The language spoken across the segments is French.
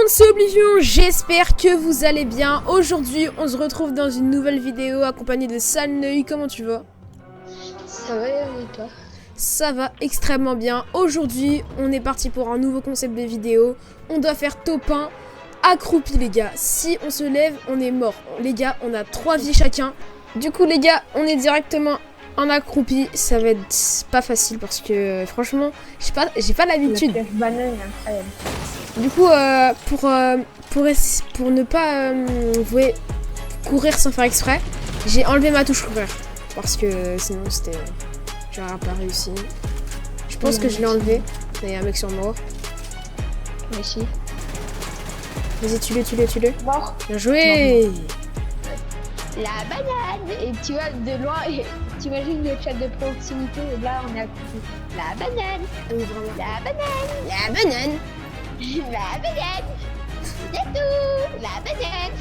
monde, c'est Oblivion, j'espère que vous allez bien. Aujourd'hui, on se retrouve dans une nouvelle vidéo accompagnée de Salneuil. Comment tu vas? Ça va et toi? Ça va extrêmement bien. Aujourd'hui, on est parti pour un nouveau concept de vidéo. On doit faire top 1 accroupi, les gars. Si on se lève, on est mort. Les gars, on a 3 vies chacun. Du coup, les gars, on est directement en accroupi. Ça va être pas facile parce que franchement, j'ai pas l'habitude. Du coup, pour ne pas courir sans faire exprès, j'ai enlevé ma touche courir. Parce que sinon, j'aurais pas réussi. Je pense que je l'ai enlevé. Il y a un mec sur moi. Moi aussi. Vas-y, tue-le. Mort. Bien joué. Non. La banane. Et tu vois, de loin, t'imagines le chat de proximité. Et là, on est accroupi. La banane. Oui, vraiment. La banane. La banane. La banane. Yatou. La banane.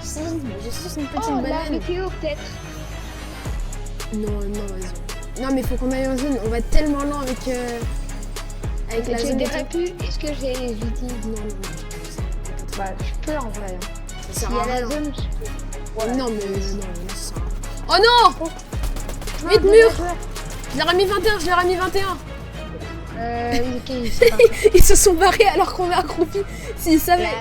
Si, je suis une petite Oh, banane. la météo, peut-être. Non, vas-y. Non, mais faut qu'on aille en zone. On va être tellement lent avec la zone. Est-ce que j'utilise? Non. Bah, je peux en vrai. Ça sert Il y à a la rien. zone. Ouais. Non, ça. Oh non! Vite, mur! Je leur ai mis 21. Ok, c'est pas. Ils se sont barrés alors qu'on est accroupis. S'ils savaient.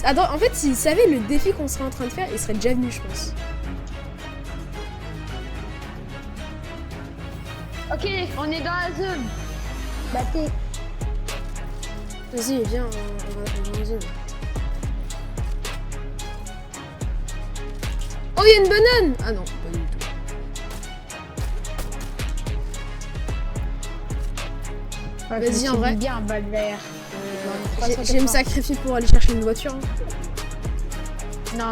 Attends, en fait, s'ils savaient le défi qu'on serait en train de faire, ils seraient déjà venus, je pense. Ok, on est dans la zone. Battez. Vas-y, viens, on va en zone. Oh, il y a une banane! Ah non, pas du tout. Ouais, vas-y, en vrai. Bien, balle vert. Je vais me sacrifier pour aller chercher une voiture. Hein.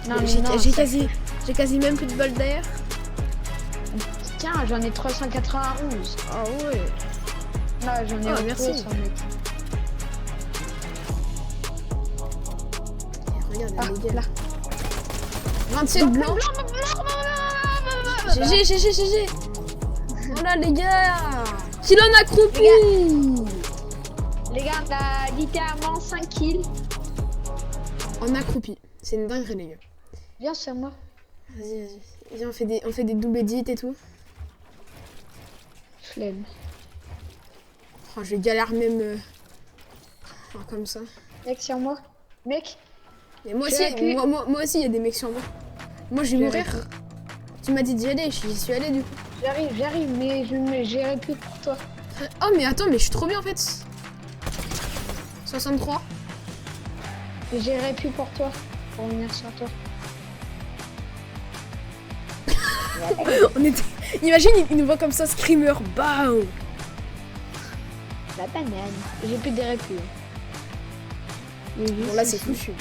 Non. J'ai quasi même plus de balles d'air. Tiens, j'en ai 391. Ah ouais. Non, j'en ai merci. Mec. Regarde, les gars. Là. 27 blancs. GG. Oh là, les gars. Qu'il en accroupi. Les gars, on a littéralement 5 kills. En accroupi. C'est une dinguerie, les gars. Viens sur moi. Vas-y. Viens, on fait des double edits et tout. Flemme. Oh, je galère même comme ça. Mec sur moi. Mec. Mais moi aussi, il y a des mecs sur moi. Moi, je vais mourir. Tu m'as dit d'y aller, j'y suis allée du coup. J'arrive, mais j'irai plus pour toi. Oh, mais attends, mais je suis trop bien en fait. 63. J'irai plus pour toi. Pour venir sur toi. Imagine, il nous voit comme ça, screamer. Bam. La banane. J'ai plus de répus. Bon, là, c'est foutu.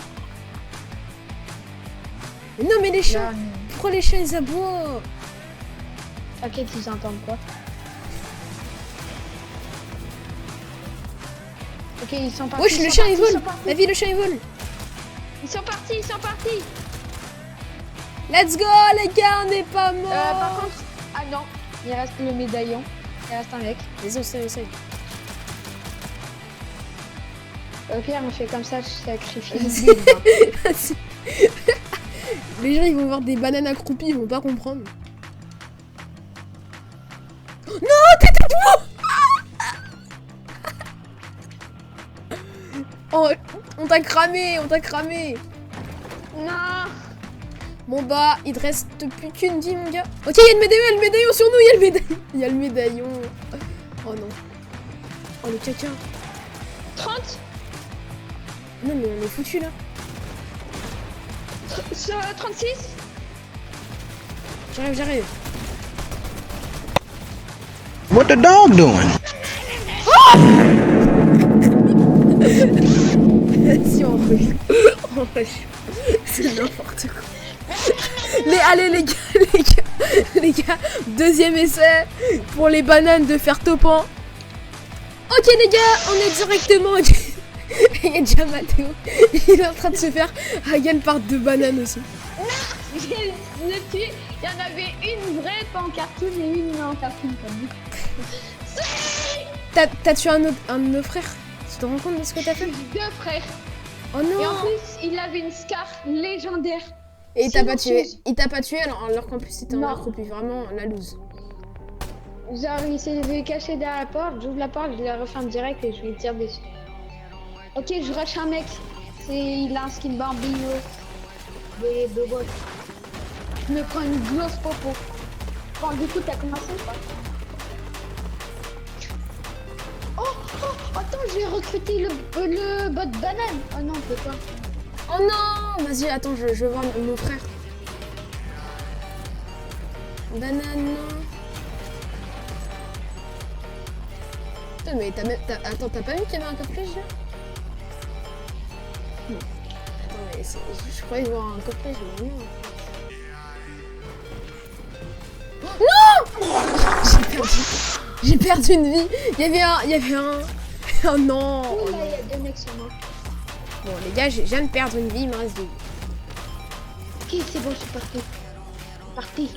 Mais non, mais les chats. Pourquoi les chats, ils aboient? T'inquiète, ils entendent quoi? Ok, ils sont partis. Wesh, le chat, il vole. La vie, le chat, il vole. Ils sont partis. Let's go, les gars, on n'est pas morts. Par contre, ah non, il reste le médaillon. Il reste un mec. Vas-y, essaye. Au pire, on fait comme ça, je sacrifie. Les gens, ils vont voir des bananes accroupies, ils vont pas comprendre. Non, t'étais tout. Oh, on t'a cramé. Non. Bon bah, il te reste plus qu'une vie, mon gars. Ok, il y a le médaillon sur nous, il y a le médaillon. Oh non. Oh, le caca. 30. Non, mais on est foutu là. Sur 36. J'arrive. What the dog doing? Si on rush. C'est n'importe quoi. Allez les gars, deuxième essai pour les bananes de faire top 1. Ok les gars, on est directement. Il y a déjà Mathéo, il est en train de se faire hagan par 2 bananes aussi. Non, j'ai le tué. Il y en avait une vraie, pas en cartoon, et une en cartoon comme lui. t'as tué un de nos frères. Tu te rends compte de ce que t'as fait? 2 frères. Oh non. Et en plus, il avait une scar légendaire. Et il t'a pas tué. Silencieuse. Il t'a pas tué alors qu'en plus c'était en Non. accroupi. Vraiment la loose. Genre, il s'est caché derrière la porte, j'ouvre la porte, je la referme direct et je lui tire dessus. Ok, je rush un mec. Il a un skin bambino. De boss. Je me prends une grosse popo. Bon, du coup, t'as commencé ou pas? Oh, attends, je vais recruter le bot banane. Oh non, on peut pas. Oh non. Vas-y, attends, je veux voir mon frère. Banane, non. Putain, mais attends, t'as pas vu qu'il y avait un coffret là? Attends, mais je croyais voir un coffret, mais non. Non. J'ai perdu une vie. Il y avait un. Oh non. Oh là, il y a 2 mecs sur moi. Bon les gars, je viens de perdre une vie, il me reste 2 vies. Ok, c'est bon, je suis parti. Parti.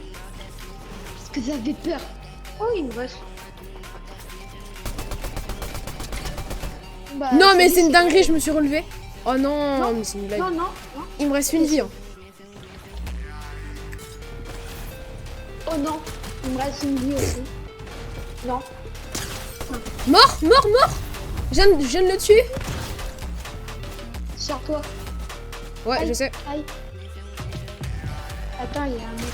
Parce que j'avais peur. Oh, une vache. Bah, Non mais lui, c'est une dinguerie, je me suis relevée. Oh non, Non. mais c'est une blague. Non, non, non. Il me reste une vie. Hein. Oh non, il me reste une vie aussi. Non. Mort. Je viens de le tuer. Sur toi. Ouais, je sais. Aïe. Attends, il y a un mec.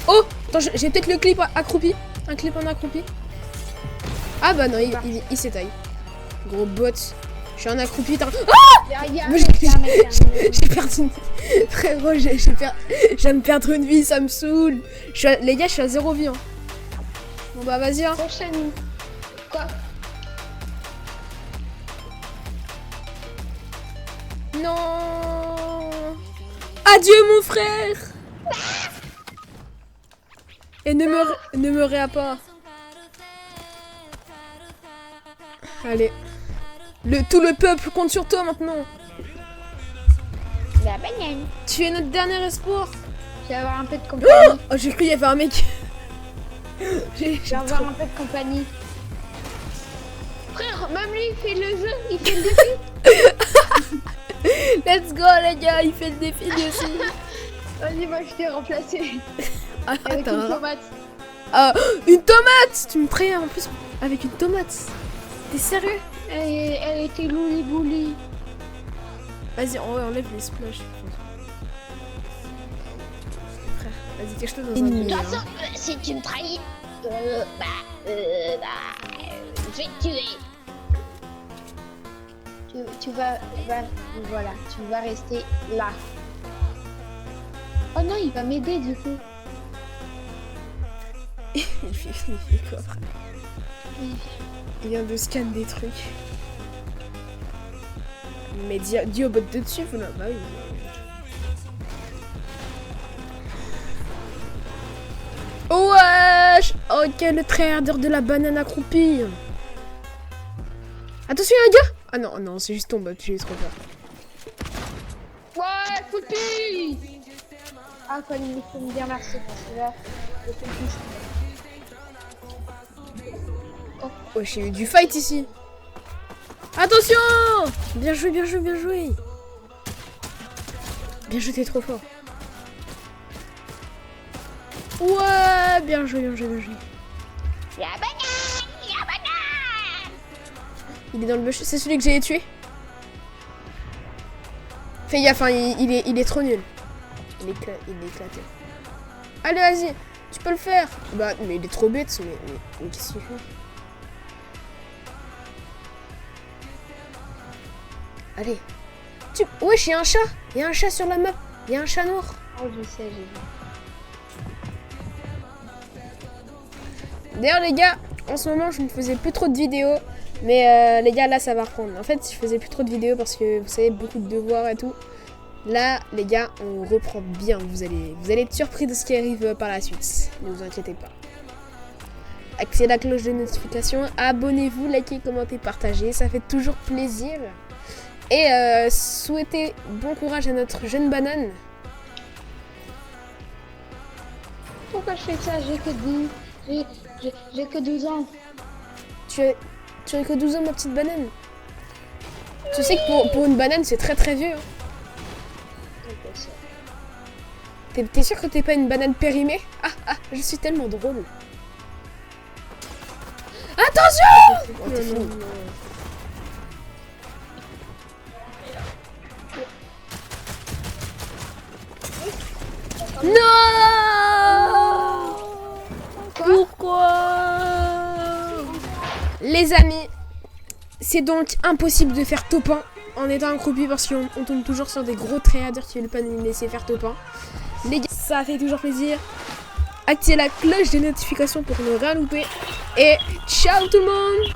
Oh, attends, j'ai peut-être le clip accroupi. Un clip en accroupi. Ah bah non, il s'étaille. Gros bot. Je suis un accroupi. Il y a un Mais mec, il y a un mec, il y a un mec. j'ai perdu une vie. Frérot, je viens de perdre une vie, ça me saoule. Les gars, je suis à 0 vie. Hein. Bon bah vas-y. Hein. Prochaine. Quoi? Non. Adieu mon frère. Et ne me réa pas. Allez. Tout le peuple compte sur toi maintenant. La banane. Tu es notre dernier espoir. Je vais avoir un peu de compagnie. Oh, j'ai cru qu'il y avait un mec. Je vais avoir un peu de compagnie. Frère, même lui, il fait le jeu, il fait le défi. Let's go les gars, il fait le défi lui aussi. Vas-y, moi je t'ai remplacé. Ah, Avec une attends. tomate. Ah, une tomate. Tu me trahis en plus avec une tomate. T'es sérieux? Elle était louli-bouli. Vas-y, enlève les splashes. Frère, vas-y, cache-toi dans un De mur. toute façon, si tu me trahis, je vais te tuer. Tu vas, voilà, tu vas rester là. Oh non, il va m'aider du coup. Il fait quoi, frère? Il vient de scan des trucs. Mais dis au bot de dessus, faut là. Bah oui. Wesh! Ok, le trader de la banane accroupie. Attention les gars! Ah non, non, c'est juste ton bot, j'ai eu trop peur. Ouais, Foupi! Ah, faut me dire merci parce que là, je fais plus. Oh, j'ai eu du fight ici. Attention! Bien joué, bien joué, bien joué. Bien joué, t'es trop fort. Ouais, bien joué, bien joué, bien joué. La banane! La banane! Il est dans le bush, c'est celui que j'ai tué. Fais gaffe, hein, il est trop nul. Il est éclaté. Allez, vas-y, tu peux le faire. Bah, mais il est trop bête, mais qu'est-ce qu'il fait? Allez. Wesh, il y a un chat. Il y a un chat sur la map. Il y a un chat noir. Oh, je sais, j'ai vu. D'ailleurs, les gars, en ce moment, je ne faisais plus trop de vidéos. Mais les gars, là, ça va reprendre. En fait, je faisais plus trop de vidéos parce que, vous savez, beaucoup de devoirs et tout. Là, les gars, on reprend bien. Vous allez être surpris de ce qui arrive par la suite. Ne vous inquiétez pas. Activez la cloche de notification. Abonnez-vous, likez, commentez, partagez. Ça fait toujours plaisir. Et souhaitez bon courage à notre jeune banane. Pourquoi je fais ça? J'ai que 12 ans. Tu as que 12 ans, ma petite banane. Tu sais que pour une banane, c'est très très vieux. Hein. T'es sûr que t'es pas une banane périmée? Je suis tellement drôle. Attention! Oh, t'es fini. Non! Pourquoi? Les amis, c'est donc impossible de faire top 1 en étant accroupi parce qu'on tombe toujours sur des gros tryharders qui veulent pas nous laisser faire top 1. Les gars, ça fait toujours plaisir. Activez la cloche des notifications pour ne rien louper. Et ciao tout le monde!